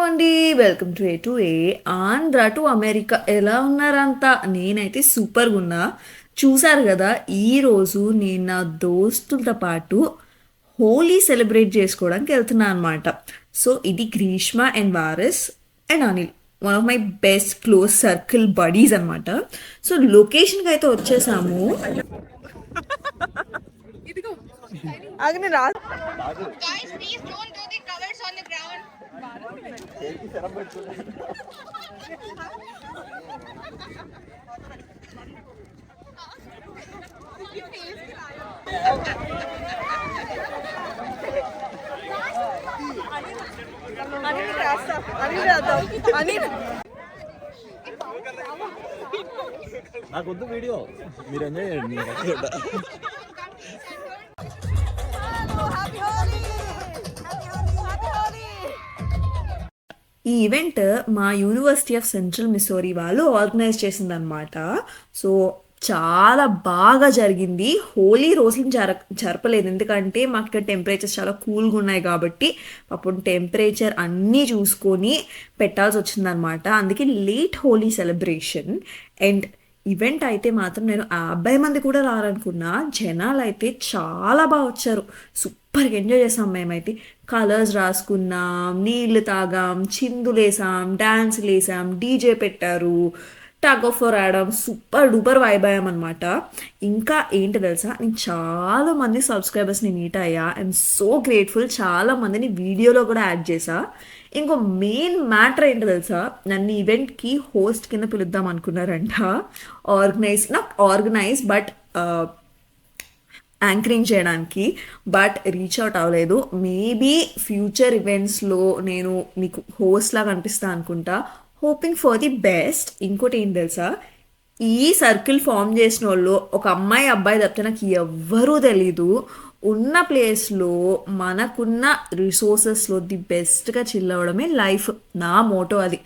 అండి. Welcome to A Andhra to America. ఎలా ఉన్నారంతా? నేనైతే సూపర్గా ఉన్నా. చూసారు కదా, ఈరోజు నేను నా దోస్తులతో పాటు హోలీ సెలబ్రేట్ చేసుకోవడానికి వెళ్తున్నా అనమాట. సో ఇది గ్రీష్మ అండ్ వారస్ and Anil, one of my best close circle buddies అనమాట. సో లొకేషన్కి అయితే వచ్చేసాము. ఆగని రా. Guys, please don't do the covers on the ground. Anil రాస్తా, అనిల్ రాద్దాం, అనిల్. నాకొద్దు వీడియో, మీరు ఎంజాయ్ చేయండి. ఈ ఈవెంట్ మా యూనివర్సిటీ ఆఫ్ సెంట్రల్ మిసోరీ వాళ్ళు ఆర్గనైజ్ చేసిందనమాట. సో చాలా బాగా జరిగింది. హోలీ రోజులు జరపలేదు, ఎందుకంటే మాకు ఇక్కడ టెంపరేచర్స్ చాలా కూల్గా ఉన్నాయి కాబట్టి పాపం టెంపరేచర్ అన్నీ చూసుకొని పెట్టాల్సి వచ్చిందనమాట. అందుకే late Holi celebration. And event అయితే మాత్రం నేను 50 మంది కూడా రారనుకున్నా. జనాలు అయితే చాలా బాగా వచ్చారు. సూపర్గా ఎంజాయ్ చేసాం. మేమైతే కలర్స్ రాసుకున్నాం, నీళ్లు తాగాం, చిందులేసాం, డ్యాన్స్లు వేసాం, డీజే పెట్టారు, టగ్ ఆఫ్ వార్ ఆడాం. సూపర్ డూపర్ వైబ్ అయ్యాం అనమాట. ఇంకా ఏంటి తెలుసా, నేను చాలా మంది సబ్స్క్రైబర్స్ని మీట్ అయ్యా. I'm so grateful. చాలా మందిని వీడియోలో కూడా యాడ్ చేశా. ఇంకో మెయిన్ మ్యాటర్ ఏంటో తెలుసా, నన్ను ఈవెంట్కి హోస్ట్ కింద పిలుద్దాం అనుకున్నారంట. ఆర్గనైజ్ బట్ యాంకరింగ్ చేయడానికి, బట్ రీచ్ అవుట్ అవ్వలేదు. మేబీ ఫ్యూచర్ ఈవెంట్స్లో నేను మీకు హోస్ట్ లాగా అనిపిస్తా అనుకుంటా. Hoping for the best. ఇంకోటి ఏం తెలుసా, ఈ సర్కిల్ ఫామ్ చేసిన వాళ్ళు ఒక అమ్మాయి అబ్బాయి తప్పితే నాకు ఎవ్వరూ తెలీదు. ఉన్న ప్లేస్లో మనకున్న రిసోర్సెస్లో ది బెస్ట్గా చిల్ అవ్వడమే లైఫ్. నా మోటో అది.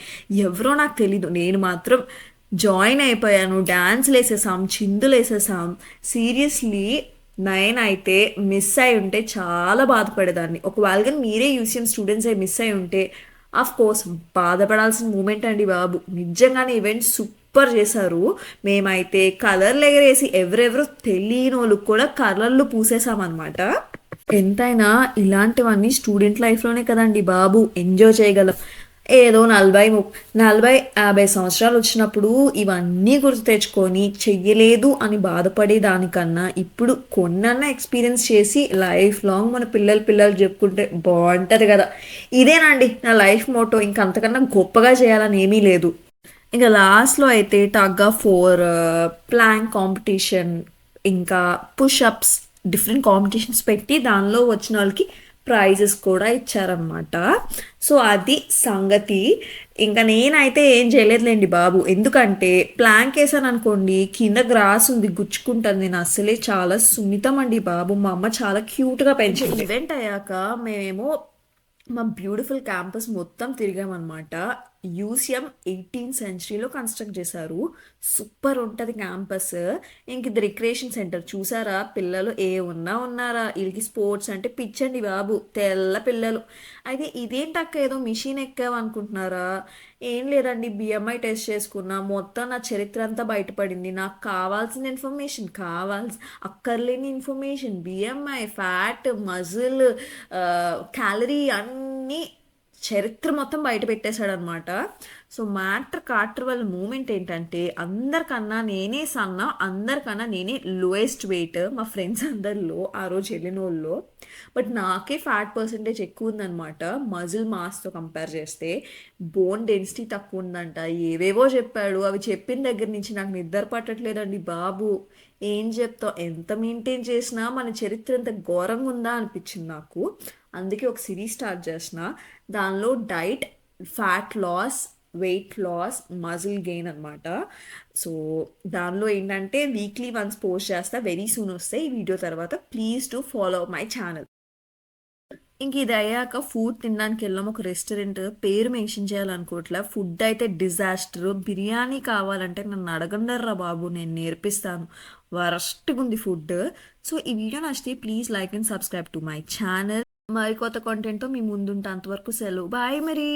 ఎవరో నాకు తెలీదు, నేను మాత్రం జాయిన్ అయిపోయాను. డ్యాన్స్లు వేసేసాం, చిందులు వేసేసాం. సీరియస్లీ నేనైతే మిస్ అయి ఉంటే చాలా బాధపడేదాన్ని. ఒకవేళ కానీ మీరే యూసీఎం స్టూడెంట్స్ అయి మిస్ అయి ఉంటే ఆఫ్ కోర్స్ బాధపడాల్సిన మూమెంట్ అండి బాబు. నిజంగానే ఈవెంట్ సూపర్ చేశారు. మేమైతే కలర్లు ఎగరేసి ఎవరెవరో తెలియని వాళ్ళకి కూడా కలర్లు పూసేసామన్నమాట. ఎంతైనా ఇలాంటివన్నీ స్టూడెంట్ లైఫ్లోనే కదండి బాబు ఎంజాయ్ చేయగలం. ఏదో 40-50 సంవత్సరాలు వచ్చినప్పుడు ఇవన్నీ గుర్తు తెచ్చుకొని చెయ్యలేదు అని బాధపడే దానికన్నా ఇప్పుడు కొన్నన్నా ఎక్స్పీరియన్స్ చేసి లైఫ్ లాంగ్ మన పిల్లలు చెప్పుకుంటే బాగుంటుంది కదా. ఇదేనండి నా లైఫ్ మోటో. ఇంకా అంతకన్నా గొప్పగా చేయాలని ఏమీ లేదు. ఇంకా లాస్ట్లో అయితే tug of war, plank competition, ఇంకా పుషప్స్, డిఫరెంట్ కాంపిటీషన్స్ పెట్టి దానిలో వచ్చిన వాళ్ళకి ప్రైజెస్ కూడా ఇచ్చారనమాట. సో అది సంగతి. ఇంకా నేనైతే ఏం చేయలేదులేండి బాబు, ఎందుకంటే ప్లాంక్ వేసాను అనుకోండి కింద గ్రాస్ ఉంది, గుచ్చుకుంటుంది. నేను అసలే చాలా సున్నితం అండి బాబు. మా అమ్మ చాలా క్యూట్గా పెంచింది. ఈవెంట్ అయ్యాక మేమేమో మా బ్యూటిఫుల్ క్యాంపస్ మొత్తం తిరిగామన్నమాట. యూసిఎం 18th సెంచరీలో కన్స్ట్రక్ట్ చేశారు. సూపర్ ఉంటుంది క్యాంపస్. ఇంక ఇది రిక్రియేషన్ సెంటర్. చూసారా, పిల్లలు ఉన్నారా, వీళ్ళకి స్పోర్ట్స్ అంటే పిచ్చండి బాబు, తెల్ల పిల్లలు. అయితే ఇదేంటక్క ఏదో మిషన్ ఎక్కావు అనుకుంటున్నారా? ఏం లేదండి, బిఎంఐ టెస్ట్ చేసుకున్నా, మొత్తం నా చరిత్ర అంతా బయటపడింది. నాకు కావాల్సిన ఇన్ఫర్మేషన్, అక్కర్లేని information, BMI, fat, muscle, calorie అన్నీ చరిత్ర మొత్తం బయట పెట్టేశాడు అనమాట. సో కార్టర్ వాళ్ళ మూమెంట్ ఏంటంటే అందరికన్నా నేనే సన్న, అందరికన్నా నేనే లోయెస్ట్ వెయిట్ మా ఫ్రెండ్స్ అందరిలో ఆ రోజు వెళ్ళిన వాళ్ళు. బట్ నాకే ఫ్యాట్ పర్సంటేజ్ ఎక్కువ ఉందనమాట మజిల్ మాస్తో కంపేర్ చేస్తే. బోన్ డెన్సిటీ తక్కువ ఉందంట, ఏవేవో చెప్పాడు. అవి చెప్పిన దగ్గర నుంచి నాకు నిద్ర పట్టట్లేదండి బాబు. ఏం చెప్తావు, ఎంత మెయింటైన్ చేసినా మన చరిత్ర ఎంత ఘోరంగా ఉందా అనిపించింది నాకు. అందుకే ఒక సిరీస్ స్టార్ట్ చేసిన. దానిలో diet, fat loss, weight loss, muscle gain అనమాట. సో దానిలో ఏంటంటే వీక్లీ వన్స్ పోస్ట్ చేస్తా, వెరీ సూన్ వస్తాయి ఈ వీడియో తర్వాత. Please to follow my channel. ఇంక ఇది అయ్యాక ఫుడ్ తినడానికి వెళ్ళాం. ఒక రెస్టారెంట్ పేరు మెన్షన్ చేయాలనుకోవట్లే. ఫుడ్ అయితే డిజాస్టర్. బిర్యానీ కావాలంటే నన్ను అడగండర్రా బాబు, నేను నేర్పిస్తాను. వరస్ట్గా ఉంది ఫుడ్. సో ఈ వీడియో నచ్చితే please like and subscribe to my channel. మరి కొత్త కాంటెంట్తో మీ ముందుంటే అంతవరకు సెలవు. బాయ్ మరి.